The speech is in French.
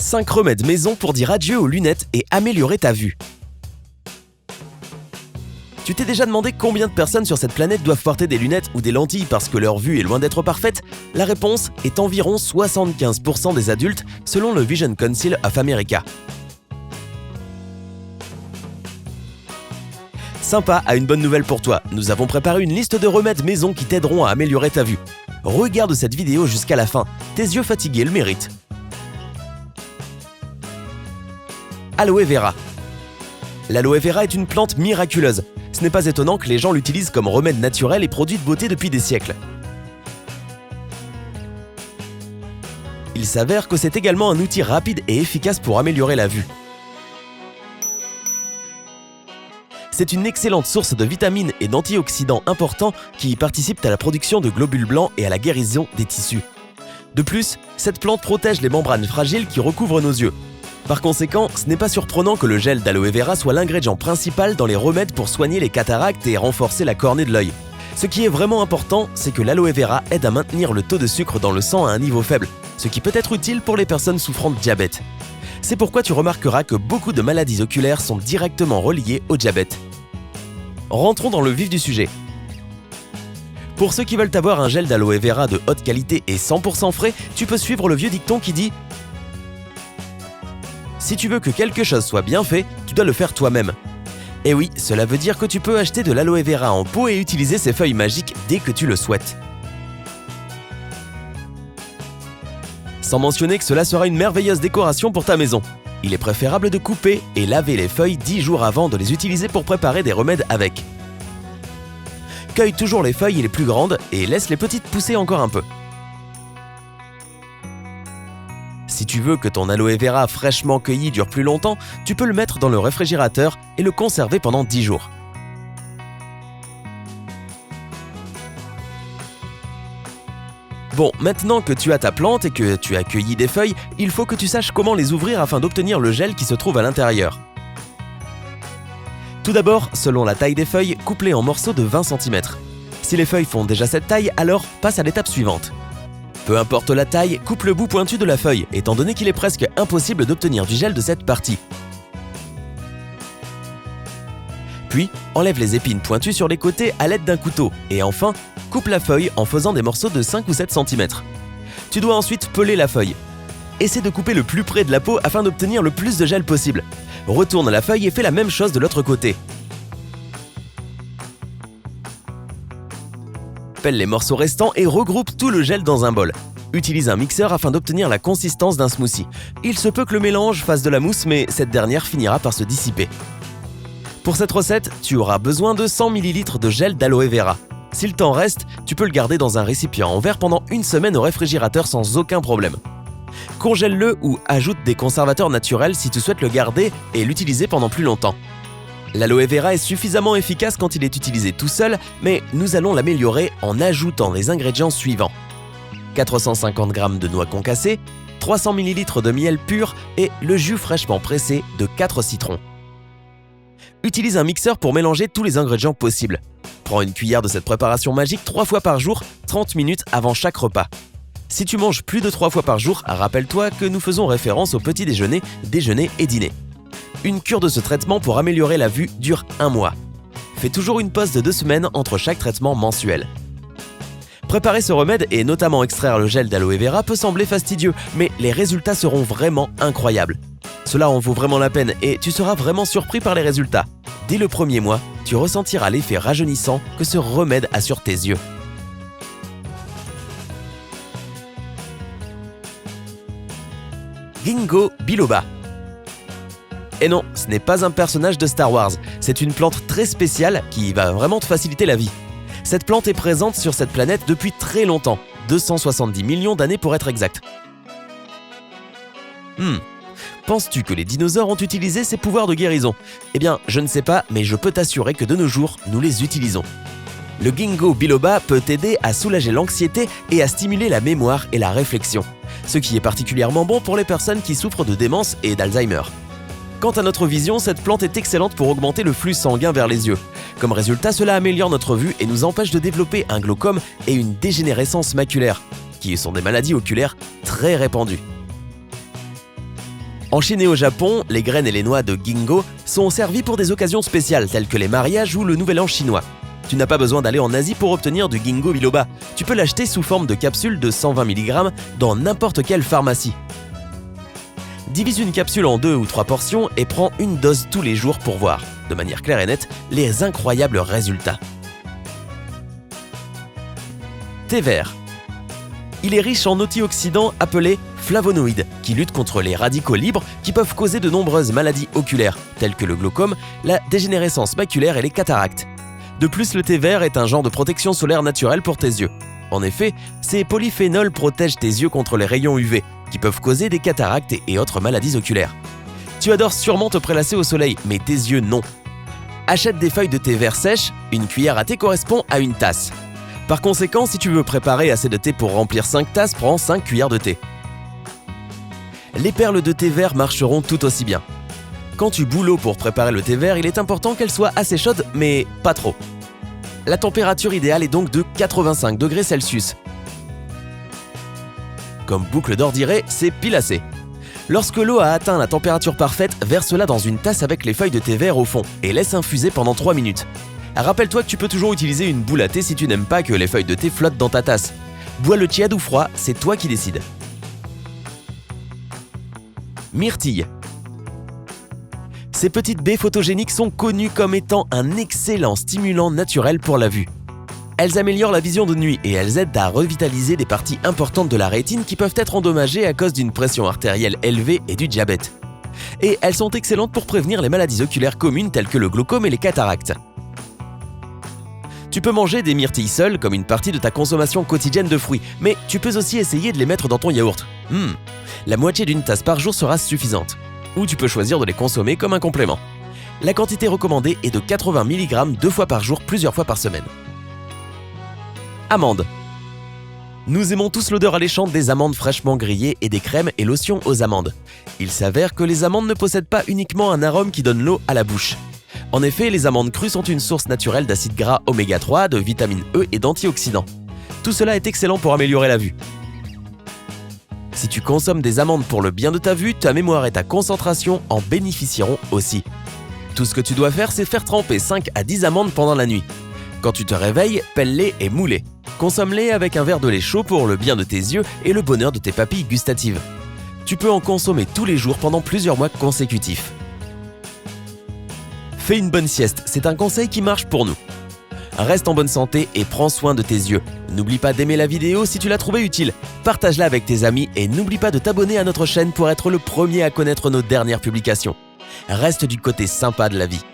5 remèdes maison pour dire adieu aux lunettes et améliorer ta vue. Tu t'es déjà demandé combien de personnes sur cette planète doivent porter des lunettes ou des lentilles parce que leur vue est loin d'être parfaite? La réponse est environ 75% des adultes selon le Vision Council of America. Sympa a une bonne nouvelle pour toi, nous avons préparé une liste de remèdes maison qui t'aideront à améliorer ta vue. Regarde cette vidéo jusqu'à la fin, tes yeux fatigués le méritent. Aloe vera. L'aloe vera est une plante miraculeuse. Ce n'est pas étonnant que les gens l'utilisent comme remède naturel et produit de beauté depuis des siècles. Il s'avère que c'est également un outil rapide et efficace pour améliorer la vue. C'est une excellente source de vitamines et d'antioxydants importants qui participent à la production de globules blancs et à la guérison des tissus. De plus, cette plante protège les membranes fragiles qui recouvrent nos yeux. Par conséquent, ce n'est pas surprenant que le gel d'aloe vera soit l'ingrédient principal dans les remèdes pour soigner les cataractes et renforcer la cornée de l'œil. Ce qui est vraiment important, c'est que l'aloe vera aide à maintenir le taux de sucre dans le sang à un niveau faible, ce qui peut être utile pour les personnes souffrant de diabète. C'est pourquoi tu remarqueras que beaucoup de maladies oculaires sont directement reliées au diabète. Rentrons dans le vif du sujet. Pour ceux qui veulent avoir un gel d'aloe vera de haute qualité et 100% frais, tu peux suivre le vieux dicton qui dit: si tu veux que quelque chose soit bien fait, tu dois le faire toi-même. Et oui, cela veut dire que tu peux acheter de l'aloe vera en pot et utiliser ses feuilles magiques dès que tu le souhaites. Sans mentionner que cela sera une merveilleuse décoration pour ta maison. Il est préférable de couper et laver les feuilles 10 jours avant de les utiliser pour préparer des remèdes avec. Cueille toujours les feuilles les plus grandes et laisse les petites pousser encore un peu. Si tu veux que ton aloe vera fraîchement cueilli dure plus longtemps, tu peux le mettre dans le réfrigérateur et le conserver pendant 10 jours. Bon, maintenant que tu as ta plante et que tu as cueilli des feuilles, il faut que tu saches comment les ouvrir afin d'obtenir le gel qui se trouve à l'intérieur. Tout d'abord, selon la taille des feuilles, coupe-les en morceaux de 20 cm. Si les feuilles font déjà cette taille, alors passe à l'étape suivante. Peu importe la taille, coupe le bout pointu de la feuille, étant donné qu'il est presque impossible d'obtenir du gel de cette partie. Puis, enlève les épines pointues sur les côtés à l'aide d'un couteau, et enfin, coupe la feuille en faisant des morceaux de 5 ou 7 cm. Tu dois ensuite peler la feuille. Essaie de couper le plus près de la peau afin d'obtenir le plus de gel possible. Retourne la feuille et fais la même chose de l'autre côté. Pèle les morceaux restants et regroupe tout le gel dans un bol. Utilise un mixeur afin d'obtenir la consistance d'un smoothie. Il se peut que le mélange fasse de la mousse, mais cette dernière finira par se dissiper. Pour cette recette, tu auras besoin de 100 ml de gel d'aloe vera. S'il t'en reste, tu peux le garder dans un récipient en verre pendant une semaine au réfrigérateur sans aucun problème. Congèle-le ou ajoute des conservateurs naturels si tu souhaites le garder et l'utiliser pendant plus longtemps. L'aloe vera est suffisamment efficace quand il est utilisé tout seul, mais nous allons l'améliorer en ajoutant les ingrédients suivants. 450 g de noix concassées, 300 ml de miel pur et le jus fraîchement pressé de 4 citrons. Utilise un mixeur pour mélanger tous les ingrédients possibles. Prends une cuillère de cette préparation magique 3 fois par jour, 30 minutes avant chaque repas. Si tu manges plus de 3 fois par jour, rappelle-toi que nous faisons référence au petit déjeuner, déjeuner et dîner. Une cure de ce traitement pour améliorer la vue dure 1 mois. Fais toujours une pause de 2 semaines entre chaque traitement mensuel. Préparer ce remède et notamment extraire le gel d'aloe vera peut sembler fastidieux, mais les résultats seront vraiment incroyables. Cela en vaut vraiment la peine et tu seras vraiment surpris par les résultats. Dès le premier mois, tu ressentiras l'effet rajeunissant que ce remède a sur tes yeux. Ginkgo biloba. Et non, ce n'est pas un personnage de Star Wars, c'est une plante très spéciale qui va vraiment te faciliter la vie. Cette plante est présente sur cette planète depuis très longtemps, 270 millions d'années pour être exact. Penses-tu que les dinosaures ont utilisé ces pouvoirs de guérison? Eh bien, je ne sais pas, mais je peux t'assurer que de nos jours, nous les utilisons. Le Ginkgo biloba peut t'aider à soulager l'anxiété et à stimuler la mémoire et la réflexion, ce qui est particulièrement bon pour les personnes qui souffrent de démence et d'Alzheimer. Quant à notre vision, cette plante est excellente pour augmenter le flux sanguin vers les yeux. Comme résultat, cela améliore notre vue et nous empêche de développer un glaucome et une dégénérescence maculaire, qui sont des maladies oculaires très répandues. En Chine et au Japon, les graines et les noix de ginkgo sont servies pour des occasions spéciales telles que les mariages ou le Nouvel An chinois. Tu n'as pas besoin d'aller en Asie pour obtenir du ginkgo biloba. Tu peux l'acheter sous forme de capsule de 120 mg dans n'importe quelle pharmacie. Divise une capsule en 2 ou 3 portions et prends une dose tous les jours pour voir, de manière claire et nette, les incroyables résultats. Thé vert. Il est riche en antioxydants appelés flavonoïdes qui luttent contre les radicaux libres qui peuvent causer de nombreuses maladies oculaires, telles que le glaucome, la dégénérescence maculaire et les cataractes. De plus, le thé vert est un genre de protection solaire naturelle pour tes yeux. En effet, ces polyphénols protègent tes yeux contre les rayons UV qui peuvent causer des cataractes et autres maladies oculaires. Tu adores sûrement te prélasser au soleil, mais tes yeux non. Achète des feuilles de thé vert sèches, une cuillère à thé correspond à une tasse. Par conséquent, si tu veux préparer assez de thé pour remplir 5 tasses, prends 5 cuillères de thé. Les perles de thé vert marcheront tout aussi bien. Quand tu bous l'eau pour préparer le thé vert, il est important qu'elle soit assez chaude, mais pas trop. La température idéale est donc de 85 degrés Celsius. Comme boucle d'or dirait, c'est pile assez. Lorsque l'eau a atteint la température parfaite, verse-la dans une tasse avec les feuilles de thé vert au fond et laisse infuser pendant 3 minutes. Rappelle-toi que tu peux toujours utiliser une boule à thé si tu n'aimes pas que les feuilles de thé flottent dans ta tasse. Bois le tiède ou froid, c'est toi qui décides. Myrtille. Ces petites baies photogéniques sont connues comme étant un excellent stimulant naturel pour la vue. Elles améliorent la vision de nuit et elles aident à revitaliser des parties importantes de la rétine qui peuvent être endommagées à cause d'une pression artérielle élevée et du diabète. Et elles sont excellentes pour prévenir les maladies oculaires communes telles que le glaucome et les cataractes. Tu peux manger des myrtilles seules comme une partie de ta consommation quotidienne de fruits, mais tu peux aussi essayer de les mettre dans ton yaourt. La moitié d'une tasse par jour sera suffisante. Ou tu peux choisir de les consommer comme un complément. La quantité recommandée est de 80 mg 2 fois par jour, plusieurs fois par semaine. Amandes. Nous aimons tous l'odeur alléchante des amandes fraîchement grillées et des crèmes et lotions aux amandes. Il s'avère que les amandes ne possèdent pas uniquement un arôme qui donne l'eau à la bouche. En effet, les amandes crues sont une source naturelle d'acides gras oméga 3, de vitamine E et d'antioxydants. Tout cela est excellent pour améliorer la vue. Si tu consommes des amandes pour le bien de ta vue, ta mémoire et ta concentration en bénéficieront aussi. Tout ce que tu dois faire, c'est faire tremper 5 à 10 amandes pendant la nuit. Quand tu te réveilles, pèle-les et moule-les. Consomme-les avec un verre de lait chaud pour le bien de tes yeux et le bonheur de tes papilles gustatives. Tu peux en consommer tous les jours pendant plusieurs mois consécutifs. Fais une bonne sieste, c'est un conseil qui marche pour nous. Reste en bonne santé et prends soin de tes yeux. N'oublie pas d'aimer la vidéo si tu l'as trouvée utile. Partage-la avec tes amis et n'oublie pas de t'abonner à notre chaîne pour être le premier à connaître nos dernières publications. Reste du côté sympa de la vie.